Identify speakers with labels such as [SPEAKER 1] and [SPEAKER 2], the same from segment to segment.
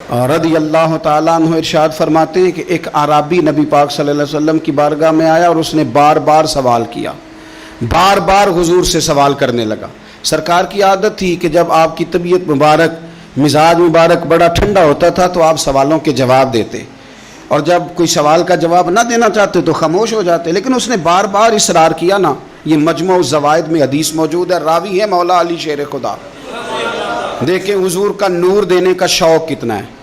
[SPEAKER 1] رضی اللہ تعالیٰ عنہ ارشاد فرماتے ہیں کہ ایک اعرابی نبی پاک صلی اللہ علیہ وسلم کی بارگاہ میں آیا اور اس نے بار بار سوال کیا، بار بار حضور سے سوال کرنے لگا۔ سرکار کی عادت تھی کہ جب آپ کی طبیعت مبارک، مزاج مبارک بڑا ٹھنڈا ہوتا تھا تو آپ سوالوں کے جواب دیتے، اور جب کوئی سوال کا جواب نہ دینا چاہتے تو خاموش ہو جاتے۔ لیکن اس نے بار بار اصرار کیا نا۔ یہ مجموع الزوائد میں حدیث موجود ہے، راوی ہے مولا علی شیر خدا۔ دیکھیں حضور کا نور دینے کا شوق کتنا ہے۔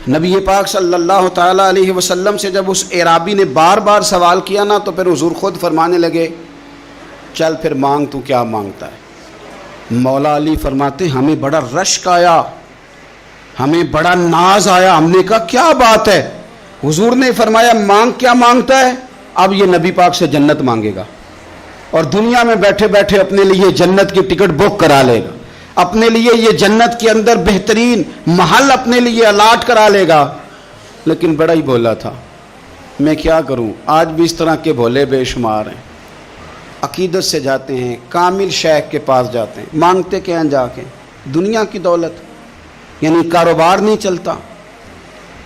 [SPEAKER 1] نبی پاک صلی اللہ تعالیٰ علیہ وسلم سے جب اس اعرابی نے بار بار سوال کیا نا تو پھر حضور خود فرمانے لگے، چل پھر مانگ، تو کیا مانگتا ہے؟ مولا علی فرماتے ہمیں بڑا رشک آیا، ہمیں بڑا ناز آیا، ہم نے کہا کیا بات ہے؟ حضور نے فرمایا مانگ، کیا مانگتا ہے؟ اب یہ نبی پاک سے جنت مانگے گا، اور دنیا میں بیٹھے بیٹھے اپنے لیے جنت کی ٹکٹ بک کرا لے گا، اپنے لیے یہ جنت کے اندر بہترین محل اپنے لیے الاٹ کرا لے گا۔ لیکن بڑا ہی بولا تھا۔ میں کیا کروں، آج بھی اس طرح کے بھولے بے شمار ہیں۔ عقیدت سے جاتے ہیں، کامل شیخ کے پاس جاتے ہیں، مانگتے کیا ہیں جا کے؟ دنیا کی دولت، یعنی کاروبار نہیں چلتا۔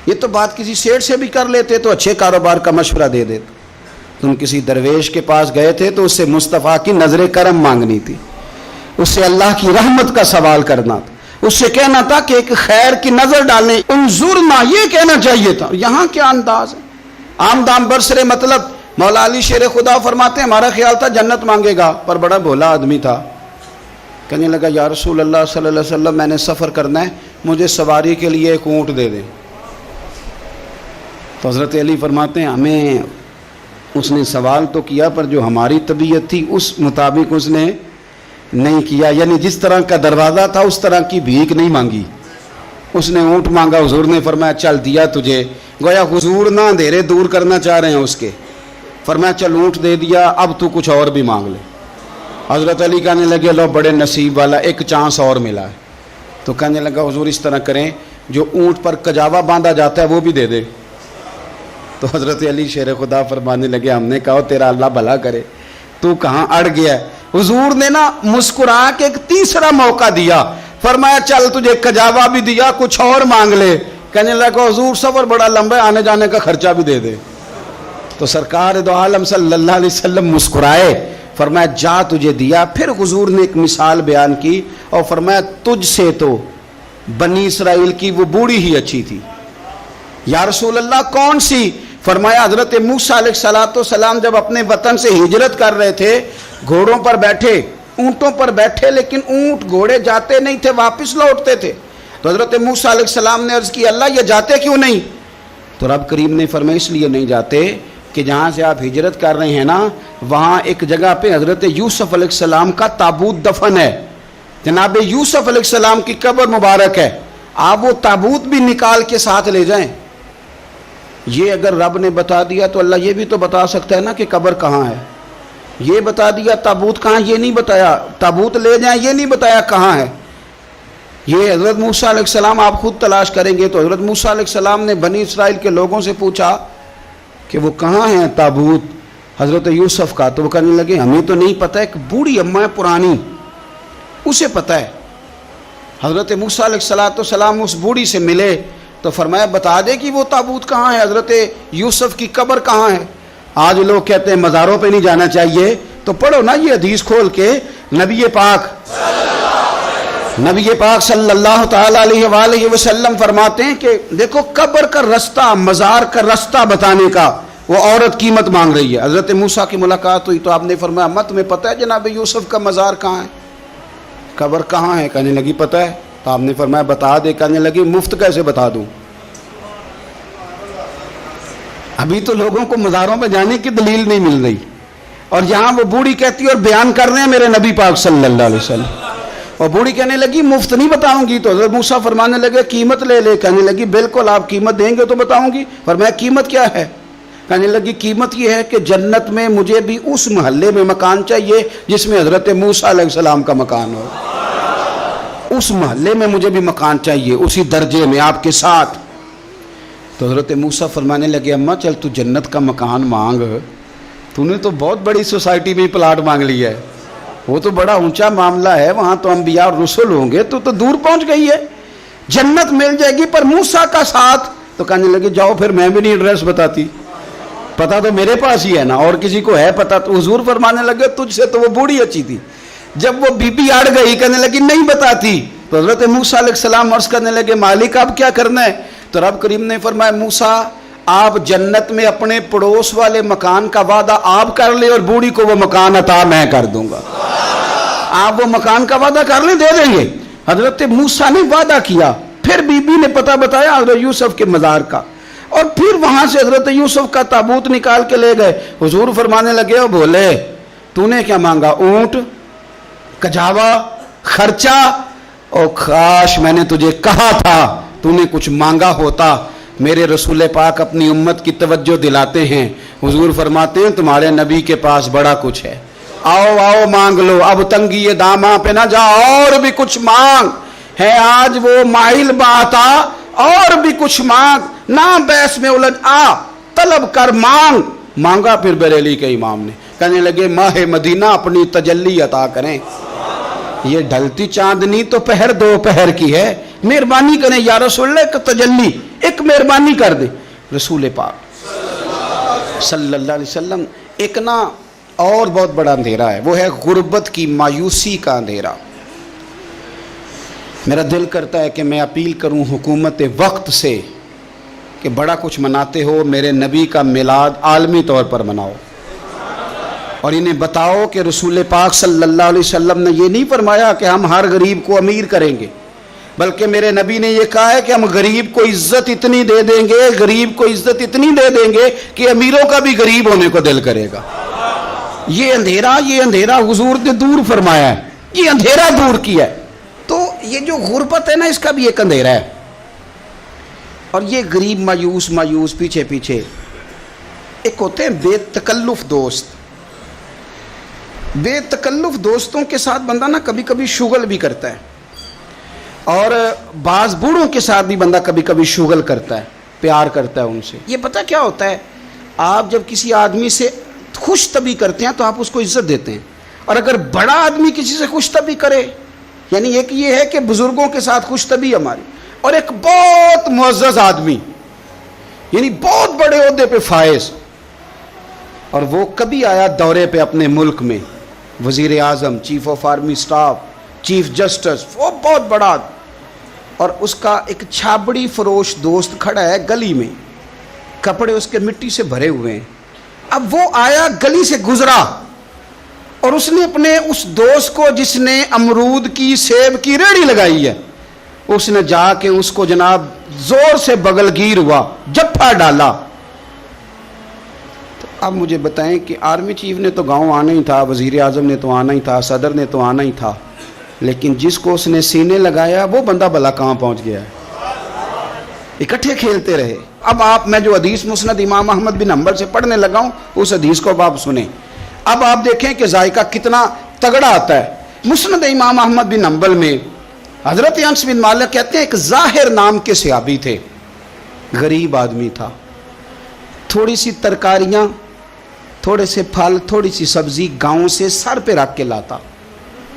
[SPEAKER 1] یہ تو بات کسی سیٹ سے بھی کر لیتے تو اچھے کاروبار کا مشورہ دے دیتے۔ تم کسی درویش کے پاس گئے تھے تو اس سے مصطفیٰ کی نظر کرم مانگنی تھی، اس سے اللہ کی رحمت کا سوال کرنا تھا، اس سے کہنا تھا کہ ایک خیر کی نظر ڈالیں، انظرنا، یہ کہنا چاہیے تھا۔ یہاں کیا انداز ہے، عام دام برسرے مطلب۔ مولا علی شیر خدا فرماتے ہیں ہمارا خیال تھا جنت مانگے گا، پر بڑا بھولا آدمی تھا۔ کہنے لگا یا رسول اللہ صلی اللہ علیہ وسلم میں نے سفر کرنا ہے، مجھے سواری کے لیے ایک اونٹ دے دیں۔ تو حضرت علی فرماتے ہیں ہمیں اس نے سوال تو کیا پر جو ہماری طبیعت تھی اس مطابق اس نے نہیں کیا، یعنی جس طرح کا دروازہ تھا اس طرح کی بھیک نہیں مانگی۔ اس نے اونٹ مانگا، حضور نے فرمایا چل دیا تجھے، گویا حضور نہ دے رہے، دور کرنا چاہ رہے ہیں اس کے۔ فرمایا چل اونٹ دے دیا، اب تو کچھ اور بھی مانگ لے۔ حضرت علی کہنے لگے لو بڑے نصیب والا، ایک چانس اور ملا ہے۔ تو کہنے لگا حضور اس طرح کریں، جو اونٹ پر کجاوا باندھا جاتا ہے وہ بھی دے دے۔ تو حضرت علی شیر خدا فرمانے لگے ہم نے کہا تیرا اللہ بھلا کرے، تو کہاں اڑ گیا ہے۔ حضور نے نا مسکرا کے ایک تیسرا موقع دیا، فرمایا چل تجھے کجاوا بھی دیا، کچھ اور مانگ لے۔ کہنے لگا حضور سفر بڑا لمبا ہے، آنے جانے کا خرچہ بھی دے دے۔ تو سرکار دو عالم صلی اللہ علیہ وسلم مسکرائے، فرمایا جا تجھے دیا۔ پھر حضور نے ایک مثال بیان کی اور فرمایا تجھ سے تو بنی اسرائیل کی وہ بوڑھی ہی اچھی تھی۔ یا رسول اللہ کون سی؟ فرمایا حضرت موسیٰ علیہ السلام جب اپنے وطن سے ہجرت کر رہے تھے، گھوڑوں پر بیٹھے، اونٹوں پر بیٹھے، لیکن اونٹ گھوڑے جاتے نہیں تھے، واپس لوٹتے تھے۔ تو حضرت موسیٰ علیہ السلام نے عرض کی اللہ یہ جاتے کیوں نہیں؟ تو رب کریم نے فرمایا اس لیے نہیں جاتے کہ جہاں سے آپ ہجرت کر رہے ہیں نا، وہاں ایک جگہ پہ حضرت یوسف علیہ السلام کا تابوت دفن ہے، جناب یوسف علیہ السلام کی قبر مبارک ہے، آپ وہ تابوت بھی نکال کے ساتھ لے جائیں۔ یہ اگر رب نے بتا دیا تو اللہ یہ بھی تو بتا سکتا ہے نا کہ قبر کہاں ہے۔ یہ بتا دیا تابوت کہاں، یہ نہیں بتایا، تابوت لے جائیں یہ نہیں بتایا کہاں ہے۔ یہ حضرت موسیٰ علیہ السلام آپ خود تلاش کریں گے تو حضرت موسیٰ علیہ السلام نے بنی اسرائیل کے لوگوں سے پوچھا کہ وہ کہاں ہیں تابوت حضرت یوسف کا، تو وہ کہنے لگے ہمیں تو نہیں پتہ، ایک بوڑھی اماں ہے پرانی، اسے پتہ ہے۔ حضرت موسیٰ علیہ السلام اس بوڑھی سے ملے تو فرمایا بتا دے کہ وہ تابوت کہاں ہے، حضرت یوسف کی قبر کہاں ہے۔ آج لوگ کہتے ہیں مزاروں پہ نہیں جانا چاہیے، تو پڑھو نا یہ حدیث کھول کے، نبی پاک صلی اللہ تعالیٰ علیہ وآلہ وسلم فرماتے ہیں کہ دیکھو قبر کا رستہ، مزار کا رستہ بتانے کا وہ عورت قیمت مانگ رہی ہے۔ حضرت موسیٰ کی ملاقات ہوئی تو آپ نے فرمایا اماں تمہیں پتہ ہے جناب یوسف کا مزار کہاں ہے، قبر کہاں ہے؟ کہنے لگی پتہ ہے۔ تو آپ نے فرمایا بتا دے۔ کہنے لگی مفت کیسے بتا دوں، ابھی تو لوگوں کو مزاروں پہ جانے کی دلیل نہیں مل رہی، اور یہاں وہ بوڑھی کہتی ہے اور بیان کر رہے ہیں میرے نبی پاک صلی اللہ علیہ وسلم، اور بوڑھی کہنے لگی مفت نہیں بتاؤں گی۔ تو حضرت موسیٰ فرمانے لگے قیمت لے لے۔ کہنے لگی بالکل آپ قیمت دیں گے تو بتاؤں گی۔ فرمایا قیمت کیا ہے؟ کہنے لگی قیمت یہ ہے کہ جنت میں مجھے بھی اس محلے میں مکان چاہیے جس میں حضرت موسیٰ علیہ السلام کا مکان ہو، اس محلے میں مجھے بھی مکان چاہیے، اسی درجے میں آپ کے ساتھ۔ تو حضرت موسیٰ فرمانے لگے اماں چل تو جنت کا مکان مانگ، تو نے تو بہت بڑی سوسائٹی میں پلاٹ مانگ لیا ہے، وہ تو بڑا اونچا معاملہ ہے، وہاں تو انبیاء اور رسول ہوں گے، تو دور پہنچ گئی ہے۔ جنت مل جائے گی پر موسیٰ کا ساتھ. تو کہنے لگے جاؤ پھر میں بھی نہیں ایڈریس بتاتی, پتا تو میرے پاس ہی ہے نا, اور کسی کو ہے پتا. تو حضور فرمانے لگے تجھ سے تو وہ بوڑھی اچھی تھی. جب وہ بی بی اڑ گئی کہنے لگی نہیں بتاتی, تو حضرت موسیٰ علیہ السلام عرض کرنے لگے مالک اب کیا کرنا ہے؟ تو رب کریم نے فرمایا موسیٰ آپ جنت میں اپنے پڑوس والے مکان کا وعدہ آپ کر لیں اور بوڑھی کو وہ مکان عطا میں کر دوں گا. آپ وہ مکان کا وعدہ کر لیں, دے دیں گے. حضرت موسیٰ نے وعدہ کیا, پھر بی بی نے پتہ بتایا حضرت یوسف کے مزار کا, اور پھر وہاں سے حضرت یوسف کا تابوت نکال کے لے گئے. حضور فرمانے لگے اور بولے تو نے کیا مانگا؟ اونٹ, کجاوا, خرچہ. اور کاش میں نے تجھے کہا تھا تو نے کچھ مانگا ہوتا. میرے رسول پاک اپنی امت کی توجہ دلاتے ہیں. حضور فرماتے ہیں تمہارے نبی کے پاس بڑا کچھ ہے, آؤ آؤ مانگ لو, اب تنگی داماں پہ نہ جا, اور بھی کچھ مانگ ہے. آج وہ مائل بات آ, اور بھی کچھ مانگ, نہ بحث میں الجھ آ, طلب کر مانگ. مانگا پھر بریلی کے امام نے, کہنے لگے ماہ مدینہ اپنی تجلی عطا کریں. یہ ڈھلتی چاندنی تو پہر دو پہر کی ہے, مہربانی کریں یا رسول اللہ, ایک تجلی, ایک مہربانی کر دیں. رسول پاک صلی اللہ علیہ وسلم. ایک نا اور بہت بڑا اندھیرا ہے, وہ ہے غربت کی مایوسی کا اندھیرا. میرا دل کرتا ہے کہ میں اپیل کروں حکومت وقت سے کہ بڑا کچھ مناتے ہو, میرے نبی کا میلاد عالمی طور پر مناؤ, اور انہیں بتاؤ کہ رسول پاک صلی اللہ علیہ وسلم نے یہ نہیں فرمایا کہ ہم ہر غریب کو امیر کریں گے, بلکہ میرے نبی نے یہ کہا ہے کہ ہم غریب کو عزت اتنی دے دیں گے, غریب کو عزت اتنی دے دیں گے کہ امیروں کا بھی غریب ہونے کو دل کرے گا. یہ اندھیرا حضور نے دور فرمایا ہے, یہ اندھیرا دور کیا ہے. تو یہ جو غربت ہے نا, اس کا بھی ایک اندھیرا ہے. اور یہ غریب مایوس پیچھے پیچھے. ایک ہوتے ہیں بے تکلف دوست. بے تکلف دوستوں کے ساتھ بندہ نا کبھی کبھی شغل بھی کرتا ہے, اور بعض بوڑھوں کے ساتھ بھی بندہ کبھی کبھی شغل کرتا ہے, پیار کرتا ہے ان سے. یہ پتہ کیا ہوتا ہے, آپ جب کسی آدمی سے خوش طبی کرتے ہیں تو آپ اس کو عزت دیتے ہیں, اور اگر بڑا آدمی کسی سے خوش طبی کرے, یعنی ایک یہ ہے کہ بزرگوں کے ساتھ خوش طبی ہماری, اور ایک بہت معزز آدمی یعنی بہت بڑے عہدے پہ فائز, اور وہ کبھی آیا دورے پہ اپنے ملک میں, وزیر اعظم, chief of army staff, chief justice, وہ بہت بڑا, اور اس کا ایک چھابڑی فروش دوست کھڑا ہے گلی میں, کپڑے اس کے مٹی سے بھرے ہوئے ہیں. اب وہ آیا گلی سے گزرا, اور اس نے اپنے اس دوست کو جس نے امرود کی سیب کی ریڑھی لگائی ہے, اس نے جا کے اس کو جناب زور سے بغل گیر ہوا, جپا ڈالا. تو اب مجھے بتائیں کہ آرمی چیف نے تو گاؤں آنا ہی تھا, وزیر اعظم نے تو آنا ہی تھا, صدر نے تو آنا ہی تھا, لیکن جس کو اس نے سینے لگایا وہ بندہ بھلا کہاں پہنچ گیا ہے. اکٹھے کھیلتے رہے. اب میں جو حدیث مسند امام احمد بن حنبل سے پڑھنے لگا ہوں, اس حدیث کو اب آپ سنیں. اب آپ دیکھیں کہ ذائقہ کتنا تگڑا آتا ہے. مسند امام احمد بن حنبل میں حضرت انس بن مالک کہتے ہیں ایک ظاہر نام کے صحابی تھے, غریب آدمی تھا, تھوڑی سی ترکاریاں, تھوڑے سے پھل, تھوڑی سی سبزی گاؤں سے سر پہ رکھ کے لاتا.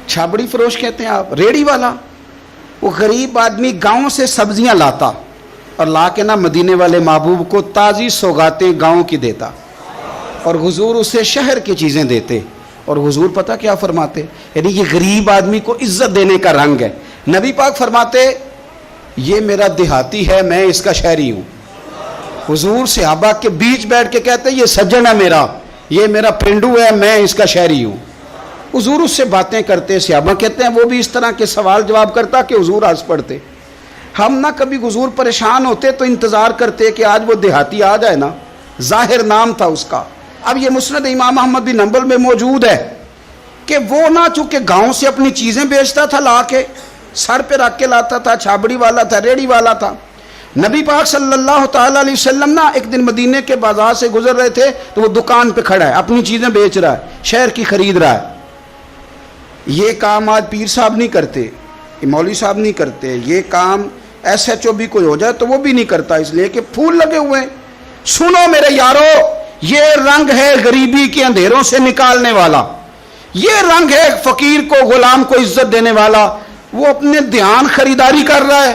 [SPEAKER 1] چھابڑی فروش کہتے ہیں آپ, ریڑھی والا. وہ غریب آدمی گاؤں سے سبزیاں لاتا, اور لا کے نا مدینے والے محبوب کو تازی سوغاتیں گاؤں کی دیتا, اور حضور اسے شہر کی چیزیں دیتے. اور حضور پتہ کیا فرماتے, یعنی یہ غریب آدمی کو عزت دینے کا رنگ ہے. نبی پاک فرماتے یہ میرا دیہاتی ہے, میں اس کا شہری ہوں. حضور صحابہ کے بیچ بیٹھ کے کہتے یہ سجن ہے میرا, یہ میرا پرنڈو ہے, میں اس کا شہری ہوں. حضور اس سے باتیں کرتے, صحابہ کہتے ہیں وہ بھی اس طرح کے سوال جواب کرتا کہ حضور ہنس پڑتے. ہم نہ کبھی حضور پریشان ہوتے تو انتظار کرتے کہ آج وہ دیہاتی آ جائے نا, ظاہر نام تھا اس کا. اب یہ مسند امام احمد بن حنبل میں موجود ہے کہ وہ نہ چونکہ گاؤں سے اپنی چیزیں بیچتا تھا, لا کے سر پہ رکھ کے لاتا تھا, چھابڑی والا تھا, ریڑھی والا تھا. نبی پاک صلی اللہ تعالی علیہ وسلم نا ایک دن مدینے کے بازار سے گزر رہے تھے, تو وہ دکان پہ کھڑا ہے, اپنی چیزیں بیچ رہا ہے, شہر کی خرید رہا ہے. یہ کام آج پیر صاحب نہیں کرتے, مولوی صاحب نہیں کرتے, یہ کام ایس ایچ او بھی کوئی ہو جائے تو وہ بھی نہیں کرتا, اس لیے کہ پھول لگے ہوئے ہیں. سنو میرے یارو, یہ رنگ ہے غریبی کے اندھیروں سے نکالنے والا, یہ رنگ ہے فقیر کو, غلام کو عزت دینے والا. وہ اپنے دھیان خریداری کر رہا ہے,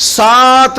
[SPEAKER 1] 7